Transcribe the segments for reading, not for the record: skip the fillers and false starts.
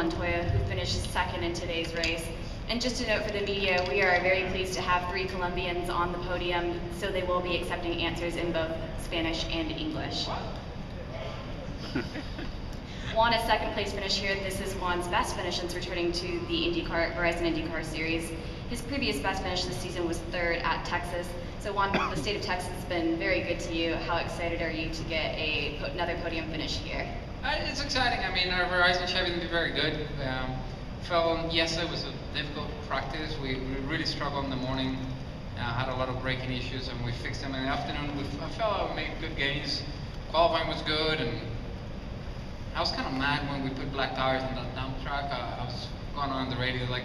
Montoya, who finished second in today's race. And just a note for the media, we are very pleased to have 3 Colombians on the podium, so they will be accepting answers in both Spanish and English. Juan, a second place finish here. This is Juan's best finish since returning to the IndyCar, Verizon IndyCar Series. His previous best finish this season was 3rd at Texas. So Juan, the state of Texas has been very good to you. How excited are you to get another podium finish here? It's exciting. I mean, our Verizon Chevy has been very good. Yesterday was a difficult practice. We really struggled in the morning. Had a lot of braking issues, and we fixed them in the afternoon. I felt we made good gains. Qualifying was good, and I was kind of mad when we put black tires on that dump track. I was going on the radio like,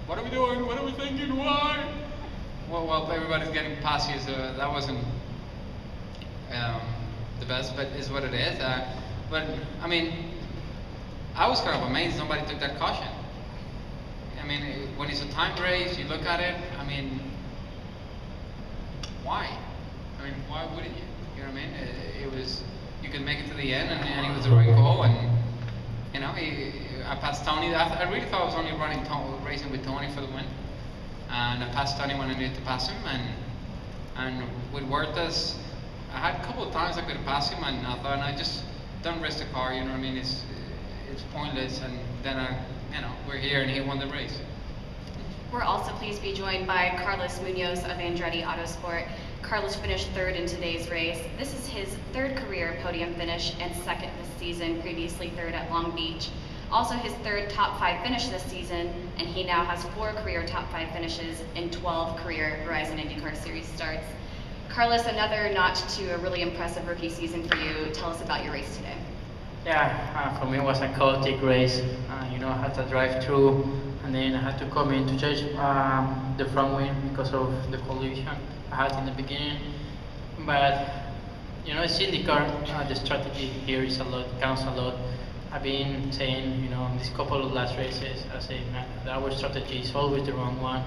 what are we doing? What are we thinking? Why? Well, everybody's getting past you, so that wasn't the best, but it's what it is. But, I mean, I was kind of amazed nobody took that caution. I mean, when it's a time race, you look at it, I mean, why? I mean, why wouldn't you? You know what I mean? It was, you could make it to the end, and it was the right call, and, you know, I passed Tony. I really thought I was only racing with Tony for the win. And I passed Tony when I needed to pass him, and with Huertas, I had a couple of times I could have passed him, and I thought, I just don't risk the car, you know what I mean? It's pointless, and then we're here, and he won the race. We're also pleased to be joined by Carlos Munoz of Andretti Autosport. Carlos finished 3rd in today's race. This is his 3rd career podium finish and 2nd this season, previously 3rd at Long Beach. Also his 3rd top 5 finish this season, and he now has 4 career top 5 finishes and 12 career Verizon IndyCar Series starts. Carlos, another notch to a really impressive rookie season for you. Tell us about your race today. Yeah, for me it was a chaotic race. I had to drive through, and then I had to come in to change the front wing because of the collision I had in the beginning. But it's IndyCar. The strategy here is counts a lot. I've been saying, these couple of last races, I say our strategy is always the wrong one.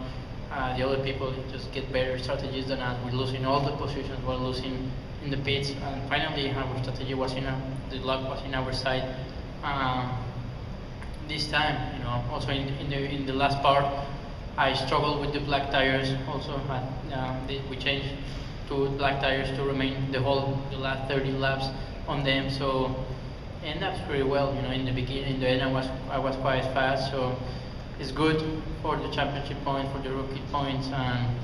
The other people just get better strategies than us. We're losing all the positions. We're losing in the pits, and finally our strategy was the luck was in our side. This time, also in the last part, I struggled with the black tires. Also, we changed to black tires to remain the last 30 laps on them. So, and that's pretty well. In the beginning, in the end, I was quite fast. So, it's good for the championship point, for the rookie points, and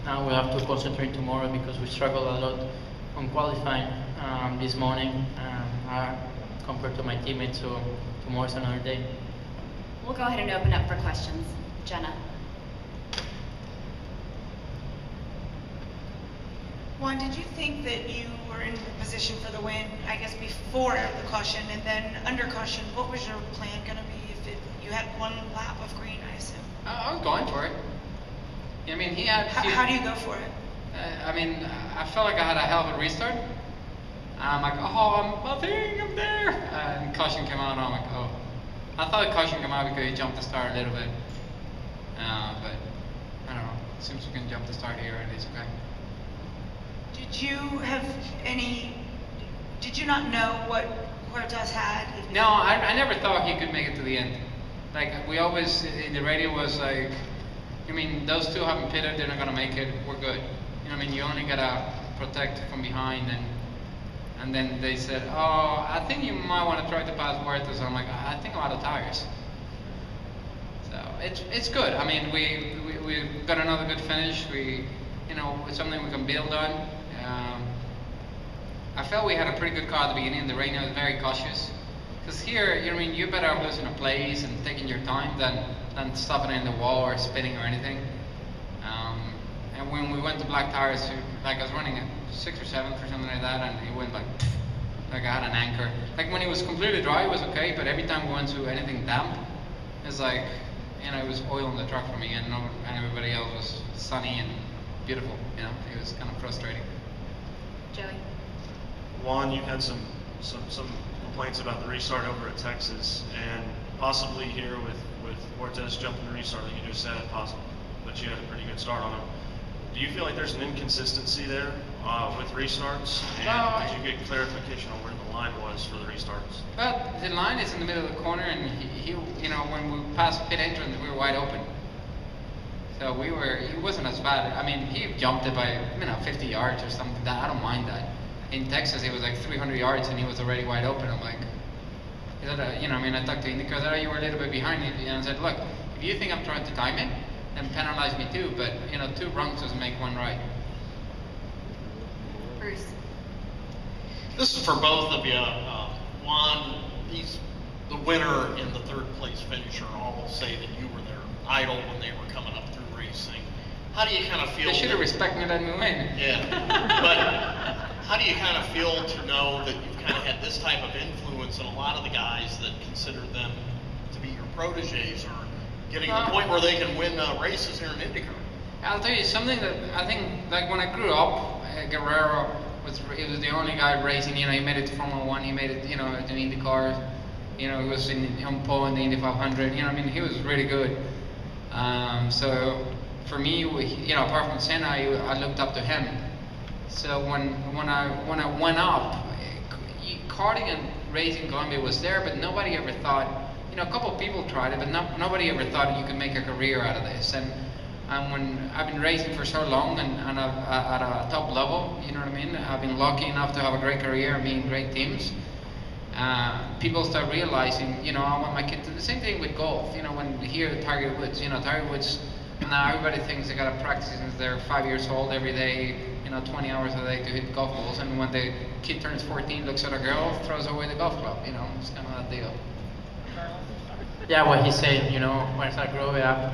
now we have to concentrate tomorrow because we struggled a lot on qualifying this morning compared to my teammates. So tomorrow's another day. We'll go ahead and open up for questions. Jenna. Juan, did you think that you were in position for the win, I guess, before the caution, and then under caution, what was your plan going to be if you had one lap of green, I assume? I was going for it. I mean, he had... How do you go for it? I felt like I had a hell of a restart. I'm like, I think I'm there. And caution came out, and I'm like, oh. I thought the caution came out because he jumped the start a little bit. But, I don't know. It seems we can jump the start here, and it's okay. Did you not know what Huertas had? No, I never thought he could make it to the end. Like, we always, in the radio was like, those two haven't pitted, they're not going to make it, we're good. You only got to protect from behind, and then they said, I think you might want to try to pass Huertas. I'm like, I think I'm out of tires. So, it's good. We got another good finish. It's something we can build on. I felt we had a pretty good car at the beginning. The rain was very cautious. Because here, you're better off losing a place and taking your time than stopping in the wall or spinning or anything. And when we went to black tires, like I was running at 6th or 7th or something like that, and it went like I had an anchor. Like when it was completely dry, it was okay, but every time we went to anything damp, it's like, it was oil on the truck for me, and everybody else was sunny and beautiful. It was kind of frustrating. Joey. Juan, you had some complaints about the restart over at Texas, and possibly here with Huertas jumping the restart, like you just said, possible, but you had a pretty good start on him. Do you feel like there's an inconsistency there with restarts? And No, did you get clarification on where the line was for the restarts? Well, the line is in the middle of the corner, and he you know, when we passed pit entrance, we were wide open. So it wasn't as bad. I mean, he jumped it by, 50 yards or something. That I don't mind that. In Texas, it was like 300 yards, and he was already wide open. I'm like, I talked to IndyCar, I thought you were a little bit behind me, and I said, look, if you think I'm trying to time it, then penalize me too. But 2 wrongs doesn't make one right. Bruce. This is for both of you. Juan, he's the winner and the third place finisher. All will say that you were their idol when they were coming up through racing. How do you kind of feel? They should have respected me and let me win. Yeah, but how do you kind of feel to know that you've kind of had this type of influence, and a lot of the guys that consider them to be your proteges are getting to the point where they can win races here in IndyCar? I'll tell you something that I think, like when I grew up, Guerrero was the only guy racing. He made it to Formula One. He made it, to IndyCar. He was on pole in the Indy 500. He was really good. So for me, apart from Senna, I looked up to him. So when I went up, karting and racing in Colombia was there, but nobody ever thought. A couple of people tried it, but nobody ever thought you could make a career out of this. And when I've been racing for so long and at a top level, I've been lucky enough to have a great career and be in great teams. People start realizing, I want my kid to do the same thing with golf. When here Tiger Woods, Tiger Woods, now everybody thinks they gotta practice since they're 5 years old every day, 20 hours a day to hit golf balls. And when the kid turns 14, looks at a girl, throws away the golf club. It's kind of that deal. Yeah, what he said, when I grew up,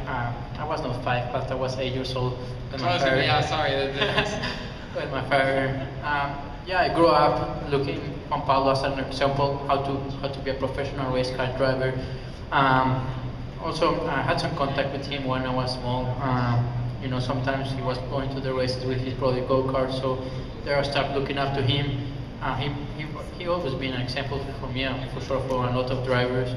I was not 5, but I was 8 years old. Yeah, sorry. With my father, I grew up looking Juan Pablo as an example how to be a professional race car driver. Also, I had some contact with him when I was small. Sometimes he was going to the races with his brother go-kart, so there I started looking up to him. He always been an example for me, for sure, for a lot of drivers.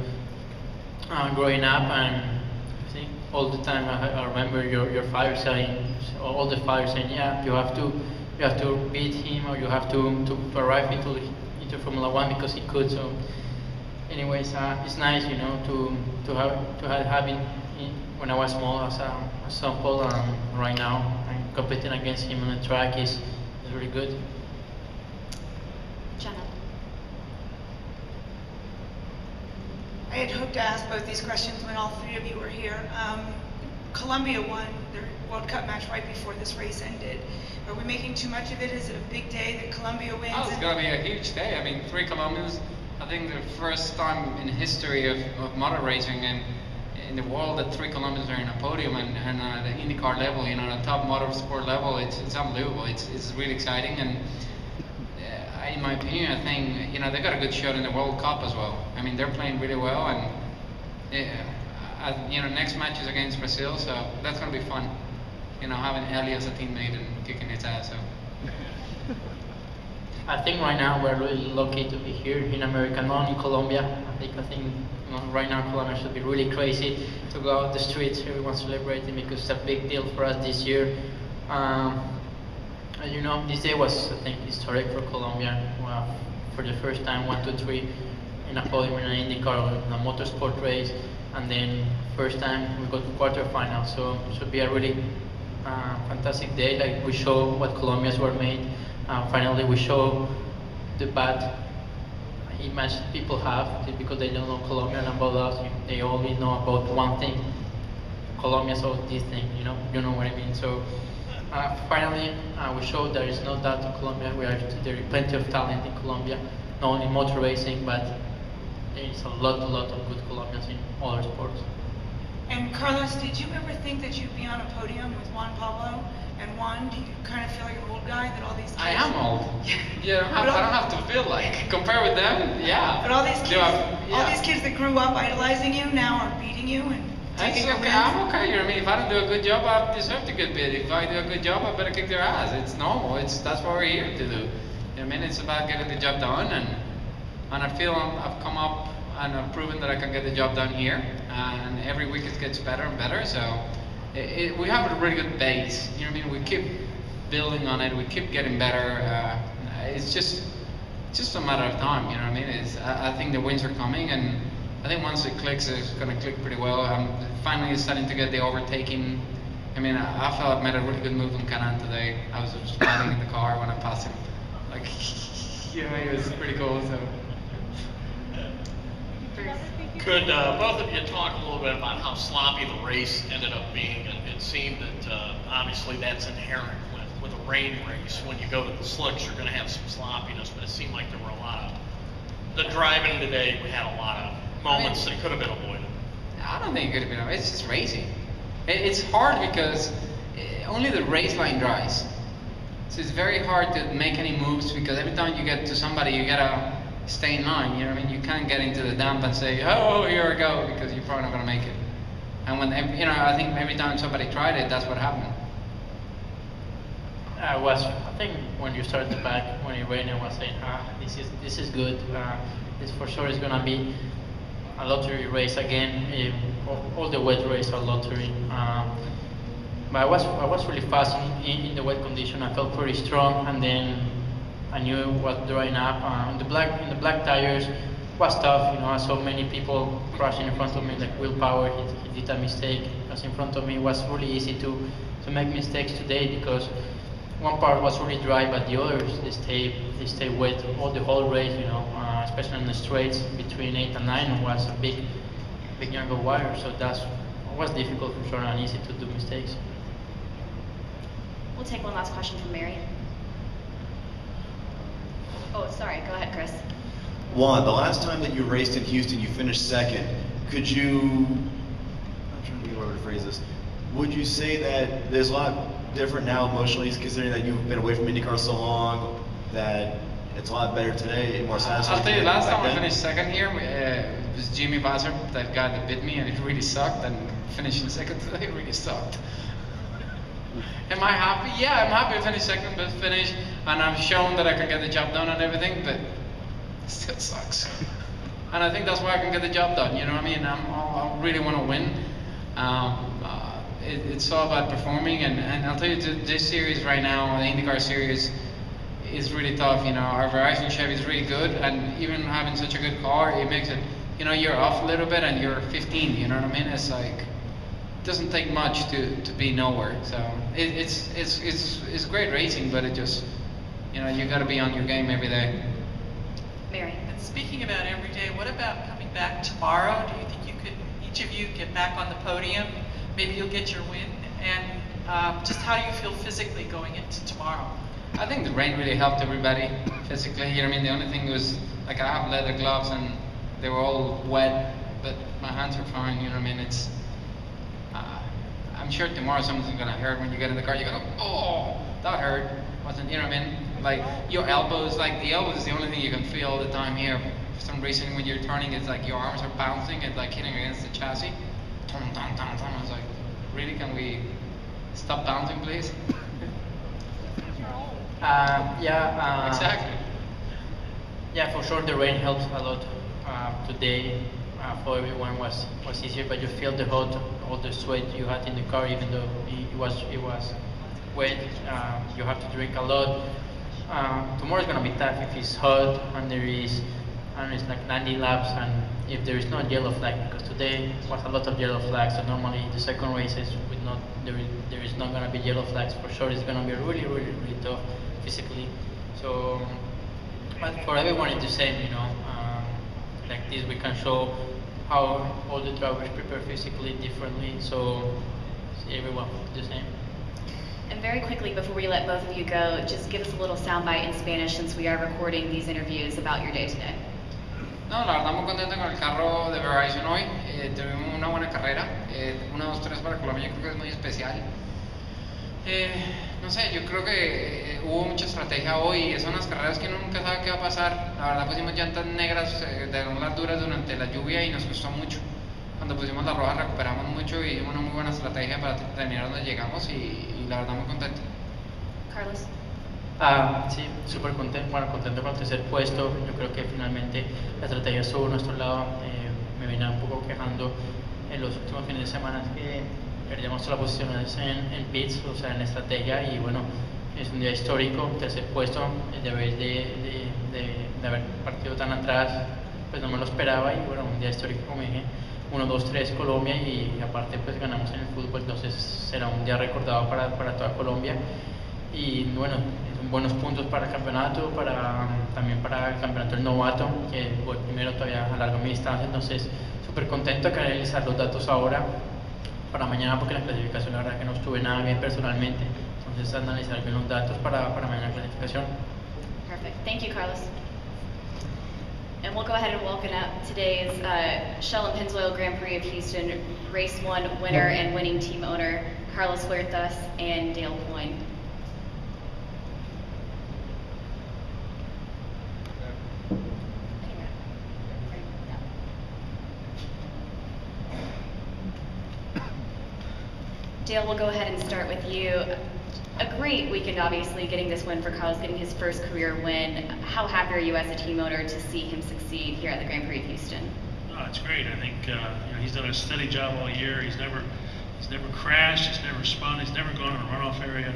Growing up, and I think all the time I remember your father saying, all the fathers saying, yeah, you have to beat him, or you have to arrive into Formula One because he could. So, anyways, it's nice, to have it when I was small as a sample, and right now I'm competing against him on the track is really good. Jenna. I had hoped to ask both these questions when all 3 of you were here. Colombia won their World Cup match right before this race ended. Are we making too much of it? Is it a big day that Colombia wins? Oh, it's going to be a huge day. 3 Colombians. I think the first time in history of motor racing and in the world that 3 Colombians are in a podium and the IndyCar level, the top motorsport level. It's unbelievable. It's really exciting, and in my opinion, I think they got a good shot in the World Cup as well. They're playing really well, and next match is against Brazil, so that's gonna be fun. Having Ellie as a teammate and kicking its ass. So. I think right now we're really lucky to be here in America, not in Colombia. I think right now Colombia should be really crazy to go out the streets, everyone celebrating, because it's a big deal for us this year. This day was, I think, historic for Colombia. For the first time, 1, 2, 3 in a podium in an IndyCar, in a motorsport race, and then first time we go to quarterfinals. So it should be a really fantastic day. Like we show what Colombians were made. Finally, we show the bad image people have because they don't know Colombia and about us. They only know about one thing. Colombia saw this thing. You know what I mean. So. Finally, we showed there is no doubt in Colombia. There is plenty of talent in Colombia, not only motor racing, but there is a lot of good Colombians in other sports. And Carlos, did you ever think that you'd be on a podium with Juan Pablo? And Juan, do you kind of feel like an old guy that all these kids... I am old. I don't have to feel like. Compare with them, yeah. But all these kids, all these kids that grew up idolizing you now are beating you and... That's okay. I'm okay. If I don't do a good job, I deserve to get beat. If I do a good job, I better kick their ass. It's normal. That's what we're here to do. It's about getting the job done, and I feel I've come up and I've proven that I can get the job done here. And every week it gets better and better. So we have a really good base. We keep building on it. We keep getting better. It's just a matter of time. You know what I mean? I think the wins are coming, and I think once it clicks, it's going to click pretty well. I'm finally starting to get the overtaking. I mean, I felt I made a really good move on Canan today. I was just riding in the car when I passed him. Like, you know, it was pretty cool. So. Could both of you talk a little bit about how sloppy the race ended up being? It seemed that obviously that's inherent with a rain race. When you go to the slicks, you're going to have some sloppiness, but it seemed like there were a lot of the driving today. We had a lot of moments that could have been avoided. I don't think it could have been avoided. It's just racing. It's hard because only the race line dries. So it's very hard to make any moves because every time you get to somebody, you gotta stay in line. You know what I mean? You can't get into the dump and say, "Oh, here we go," because you're probably not gonna make it. And when I think every time somebody tried it, that's what happened. I think when you started the back, when it rained, I was saying, this is good. This for sure is gonna be a lottery race again. All the wet races are lottery. But I was really fast in the wet condition. I felt pretty strong, and then I knew it was drying up. In the black tires was tough. You know, I saw many people crashing in front of me, like Will Power. He did a mistake. Because in front of me. It was really easy to make mistakes today because one part was really dry, but the others they stay wet all the whole race. You know, especially in the straights between 8 and 9 was a big younger wire. So that was difficult for sure and easy to do mistakes. We'll take one last question from Mary. Oh, sorry. Go ahead, Chris. Juan, the last time that you raced in Houston, you finished second. Could you, I'm trying to think of how to phrase this, would you say that there's a lot different now emotionally, considering that you've been away from IndyCar so long, that it's a lot better today and more satisfying? I'll tell you, last time I finished second here, it was Jimmy Basser, that guy that bit me, and it really sucked, and finishing second today really sucked. Am I happy? Yeah, I'm happy to finish second, but finish, and I've shown that I can get the job done and everything, but it still sucks. And I think that's why I can get the job done, you know what I mean? I really want to win. It's all about performing, and I'll tell you, this series right now, the IndyCar series, is really tough. You know, our Verizon Chevy is really good, and even having such a good car, it makes it, you know, you're off a little bit and you're 15, you know what I mean? It's like, it doesn't take much to be nowhere. So it's great racing, but it just, you know, you got to be on your game every day. Mary. And speaking about every day, what about coming back tomorrow? Do you think you could, each of you, get back on the podium? Maybe you'll get your win. And just how do you feel physically going into tomorrow? I think the rain really helped everybody physically. You know what I mean? The only thing was, like, I have leather gloves and they were all wet, but my hands are fine. You know what I mean? It's, I'm sure tomorrow something's gonna hurt when you get in the car. You go, oh, that hurt. Wasn't, you know what I mean? Like your elbows, like the elbow is the only thing you can feel all the time here. For some reason, when you're turning, it's like your arms are bouncing and like hitting against the chassis. I was like, really? Can we stop bouncing, please? Exactly. Yeah, for sure the rain helps a lot. Today for everyone was easier, but you feel the hot, all the sweat you had in the car, even though it was wet. You have to drink a lot. Tomorrow is gonna be tough if it's hot and there is, I don't know, it's like 90 laps, and if there is no yellow flag, because today was a lot of yellow flags. So normally the second races with not there is not gonna be yellow flags for sure. It's gonna be really tough physically. So, but for everyone it's the same, you know. Like this, we can show how all the drivers prepare physically differently. So everyone the same. And very quickly, before we let both of you go, just give us a little soundbite in Spanish since we are recording these interviews about your day today. No, la verdad muy contento con el carro de Verizon hoy. Tuvimos una buena carrera. 1, 2, 3 para Colombia, yo creo que es muy especial. No sé, yo creo que hubo mucha estrategia hoy y son las carreras que uno nunca sabe qué va a pasar. La verdad pusimos llantas negras de las duras durante la lluvia y nos costó mucho. Cuando pusimos las rojas recuperamos mucho y hicimos una muy buena estrategia para terminar donde llegamos y la verdad muy contento. Carlos. Sí, súper contento, bueno, contento con el tercer puesto. Yo creo que finalmente la estrategia estuvo a nuestro lado. Me venía un poco quejando en los últimos fines de semana que perdíamos todas las posiciones en pits, o sea, en la estrategia, y bueno, Es un día histórico, tercer puesto, de haber partido tan atrás, pues no me lo esperaba y bueno, un día histórico como dije, 1, 2, 3 Colombia y aparte pues ganamos en el fútbol, entonces será un día recordado para toda Colombia y bueno, son buenos puntos para el campeonato, también para el campeonato del novato, que voy primero todavía a larga mi distancia, entonces súper contento de analizar los datos ahora para mañana porque la clasificación la verdad que no estuve nada bien personalmente, entonces analizar bien los datos para mañana la clasificación. Perfect. Thank you, Carlos. And we'll go ahead and welcome up today's Shell and Pennzoil Grand Prix of Houston Race 1 winner and winning team owner, Carlos Huertas and Dale Coyne. Dale, we'll go ahead and start with you. A great weekend, obviously, getting this win for Carlos, getting his first career win. How happy are you as a team owner to see him succeed here at the Grand Prix of Houston? Oh, it's great. I think he's done a steady job all year. He's never crashed. He's never spun. He's never gone in a runoff area.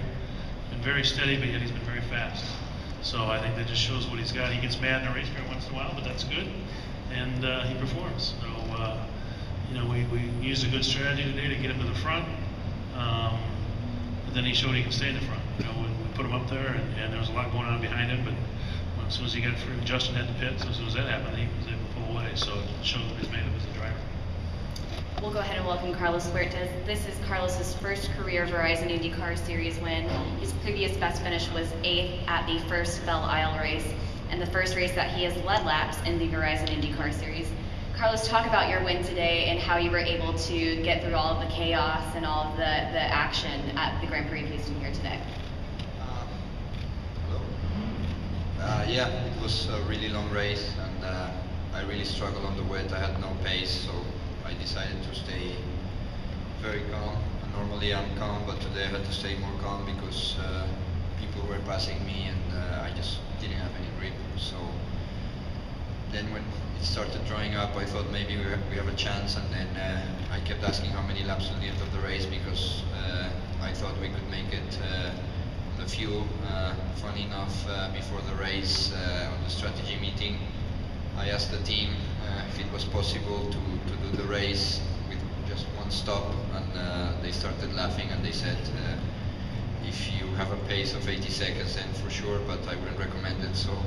Been very steady, but yet he's been very fast. So I think that just shows what he's got. He gets mad in a race car once in a while, but that's good, and he performs. So we used a good strategy today to get him to the front. But then he showed he can stay in the front. We put him up there, and there was a lot going on behind him. But as soon as he got through, Justin had the pit. So as soon as that happened, he was able to pull away. So it shows what he's made of as a driver. We'll go ahead and welcome Carlos Huertas. This is Carlos's first career Verizon IndyCar Series win. His previous best finish was 8th at the first Belle Isle race, and the first race that he has led laps in the Verizon IndyCar Series. Carlos, talk about your win today and how you were able to get through all of the chaos and all of the action at the Grand Prix of Houston here today. Hello. Yeah, it was a really long race, and I really struggled on the wet. I had no pace, so I decided to stay very calm. And normally I'm calm, but today I had to stay more calm because people were passing me, and I just didn't have any grip. So then when it started drying up, I thought maybe we have a chance, and then I kept asking how many laps till the end of the race because I thought we could make it the fuel. Funny enough, before the race, on the strategy meeting, I asked the team if it was possible to do the race with just one stop, and they started laughing and they said, if you have a pace of 80 seconds, then for sure, but I wouldn't recommend it. So.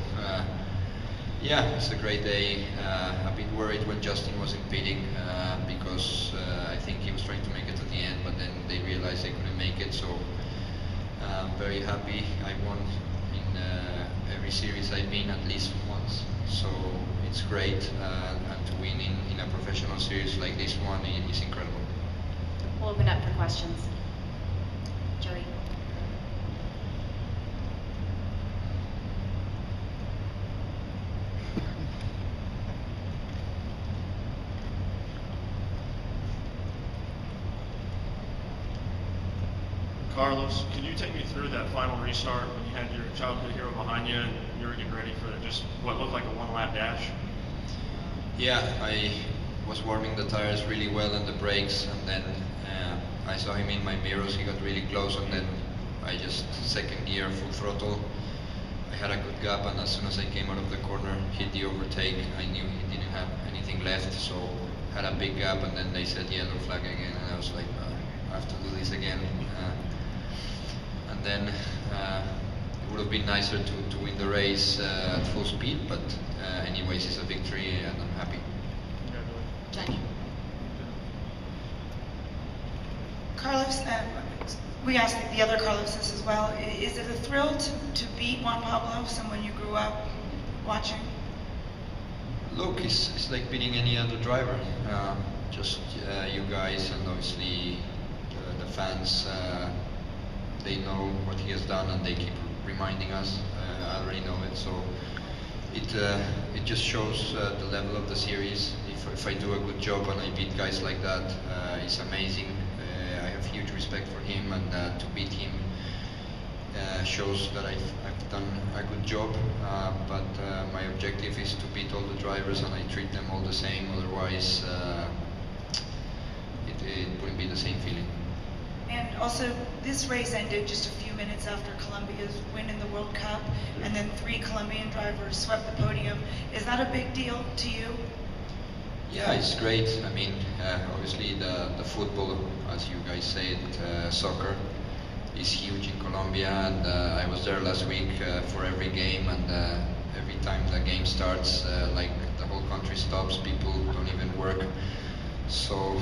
Yeah, it's a great day. A bit worried when Justin wasn't pitting because I think he was trying to make it to the end, but then they realized they couldn't make it. So I'm very happy. I won in every series I've been at least once. So it's great, and to win in a professional series like this one is incredible. We'll open up for questions. Joey. Carlos, can you take me through that final restart when you had your childhood hero behind you and you were getting ready for just what looked like a one-lap dash? Yeah, I was warming the tires really well and the brakes, and then I saw him in my mirrors. He got really close, and then I just second gear, full throttle. I had a good gap, and as soon as I came out of the corner, hit the overtake, I knew he didn't have anything left, so had a big gap, and then they said yellow flag again, and I was like, I have to do this again. And then it would have been nicer to win the race at full speed, but anyways, it's a victory and I'm happy. Jenny. Carlos, we asked the other Carloses as well, is it a thrill to beat Juan Pablo, someone you grew up watching? Look, it's like beating any other driver. Just you guys and obviously the fans, they know what he has done and they keep reminding us. I already know it, so it just shows the level of the series. If I do a good job and I beat guys like that, it's amazing. I have huge respect for him, and to beat him shows that I've done a good job. But my objective is to beat all the drivers, and I treat them all the same. Otherwise, it wouldn't be the same feeling. And also, this race ended just a few minutes after Colombia's win in the World Cup, and then 3 Colombian drivers swept the podium. Is that a big deal to you? Yeah, it's great. I mean, obviously the football, as you guys said, soccer is huge in Colombia, and I was there last week for every game, and every time the game starts, like the whole country stops, people don't even work. So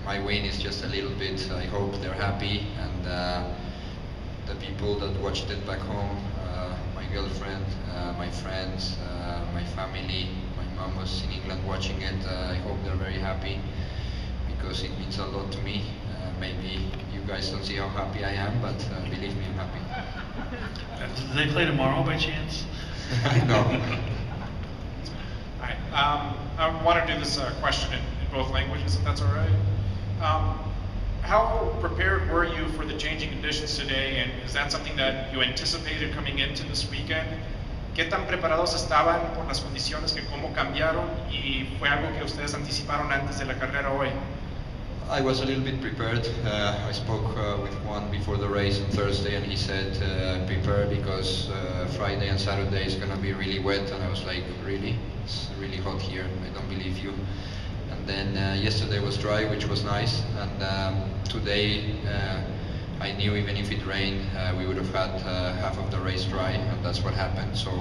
my win is just a little bit, I hope they're happy, and the people that watched it back home, my girlfriend, my friends, my family, my mom was in England watching it, I hope they're very happy, because it means a lot to me. Maybe you guys don't see how happy I am, but believe me, I'm happy. Do they play tomorrow by chance? No. All right. I want to do this question in both languages, if that's all right. How prepared were you for the changing conditions today, and is that something that you anticipated coming into this weekend? ¿Qué tan preparados estaban por las condiciones, que cómo cambiaron, y fue algo que ustedes anticiparon antes de la carrera hoy? I was a little bit prepared. I spoke with Juan before the race on Thursday, and he said, prepare because Friday and Saturday is going to be really wet. And I was like, really? It's really hot here. I don't believe you. And then yesterday was dry, which was nice. And today, I knew even if it rained, we would have had half of the race dry, and that's what happened. So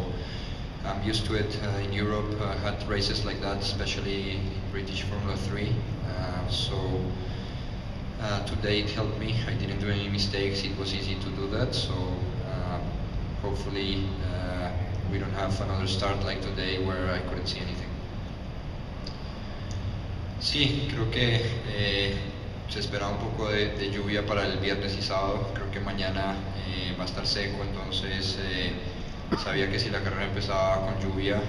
I'm used to it. In Europe, I had races like that, especially in British Formula 3. So today it helped me. I didn't do any mistakes. It was easy to do that. So hopefully we don't have another start like today where I couldn't see anything. Sí, creo que se esperaba un poco de lluvia para el viernes y sábado. Creo que mañana va a estar seco, entonces sabía que si la carrera empezaba con lluvia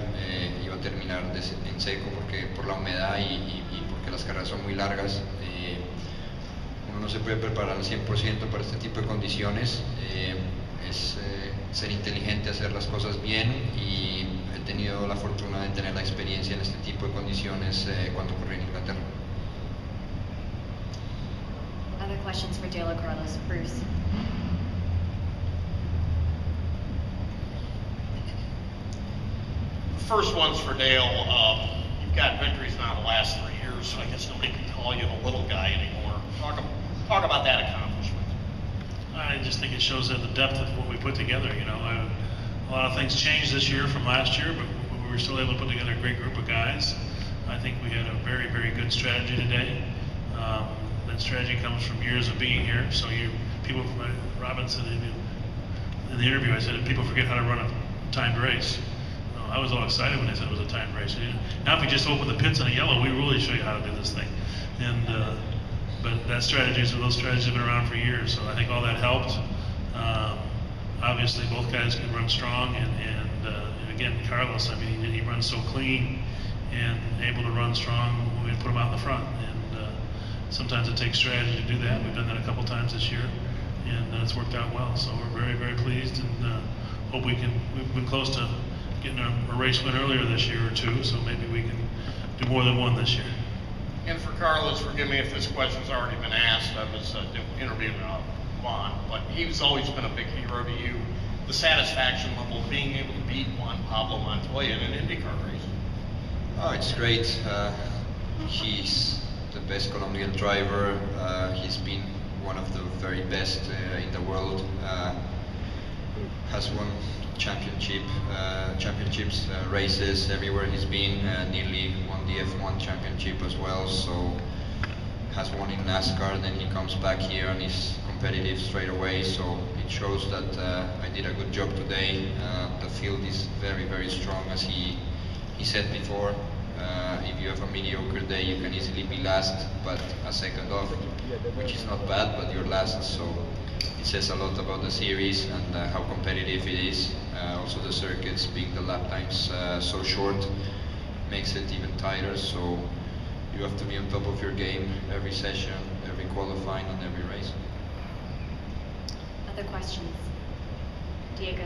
iba a terminar en seco porque por la humedad y porque las carreras son muy largas. Uno no se puede preparar al 100% para este tipo de condiciones. Es ser inteligente, hacer las cosas bien, y he tenido la fortuna de tener la experiencia en este tipo de condiciones cuando corrí en Inglaterra. Other questions for Dale or Carlos? Bruce. First one's for Dale. You've got victories now the last 3 years, so I guess nobody can call you the little guy anymore. Talk about that accomplishment. I just think it shows that the depth of what we put together. You know, a lot of things changed this year from last year, but we were still able to put together a great group of guys. I think we had a very, very good strategy today. That strategy comes from years of being here. So people, Robinson, in the interview, I said people forget how to run a timed race. I was all excited when they said it was a timed race. Now if we just open the pits in a yellow, we really show you how to do this thing. And but those strategies have been around for years, so I think all that helped. Obviously, both guys can run strong, and again, Carlos, I mean, he runs so clean and able to run strong when we put him out in the front. And sometimes it takes strategy to do that. We've done that a couple times this year, and it's worked out well. So we're very, very pleased, and hope we've been close to getting a race win earlier this year or two, so maybe we can do more than one this year. And for Carlos, forgive me if this question's already been asked. I was interviewing Juan, but he's always been a big hero to you. The satisfaction level of being able to beat Juan Pablo Montoya in an IndyCar race. Oh, it's great. He's the best Colombian driver. He's been one of the very best in the world. Has won championships, races everywhere he's been, nearly won the F1 championship as well, so has won in NASCAR, then he comes back here and is competitive straight away, so it shows that I did a good job today. The field is very, very strong, as he said before. If you have a mediocre day, you can easily be last, but a second off, which is not bad, but you're last, so it says a lot about the series and how competitive it is. Also the circuits, being the lap times so short, makes it even tighter, so you have to be on top of your game every session, every qualifying, and every race. Other questions? Diego.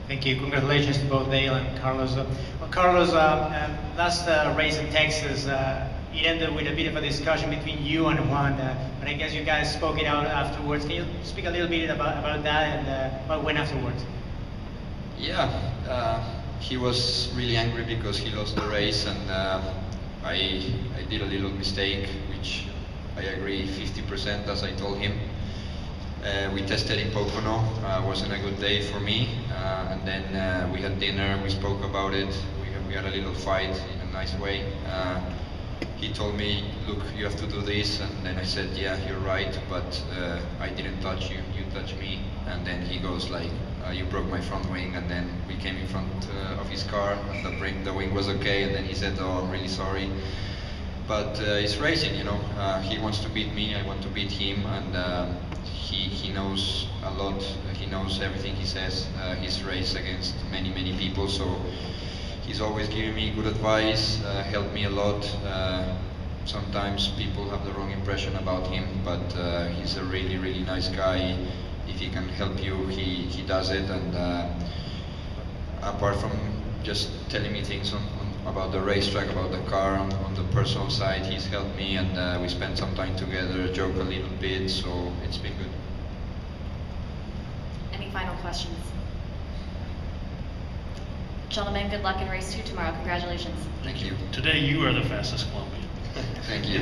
Thank you. Congratulations to both Dale and Carlos. Well, Carlos, last race in Texas, it ended with a bit of a discussion between you and Juan, but I guess you guys spoke it out afterwards. Can you speak a little bit about that and what went afterwards? Yeah, he was really angry because he lost the race, and I did a little mistake, which I agree 50%, as I told him. We tested in Pocono, wasn't a good day for me, and then we had dinner, we spoke about it, we had a little fight in a nice way. He told me, look, you have to do this, and then I said, yeah, you're right, but I didn't touch you, you touched me. And then he goes like, you broke my front wing, and then we came in front of his car, and the wing was okay, and then he said, oh, I'm really sorry. But it's racing, you know, he wants to beat me, I want to beat him, and he knows a lot, he knows everything he says. He's raced against many, many people, so he's always giving me good advice, helped me a lot. Sometimes people have the wrong impression about him, but he's a really, really nice guy. If he can help you, he does it. And apart from just telling me things about the racetrack, about the car, on the personal side, he's helped me, and we spent some time together, joke a little bit, so it's been good. Any final questions? Gentlemen, good luck in race 2 tomorrow. Congratulations. Thank you. Today you are the fastest Colombian. Thank you.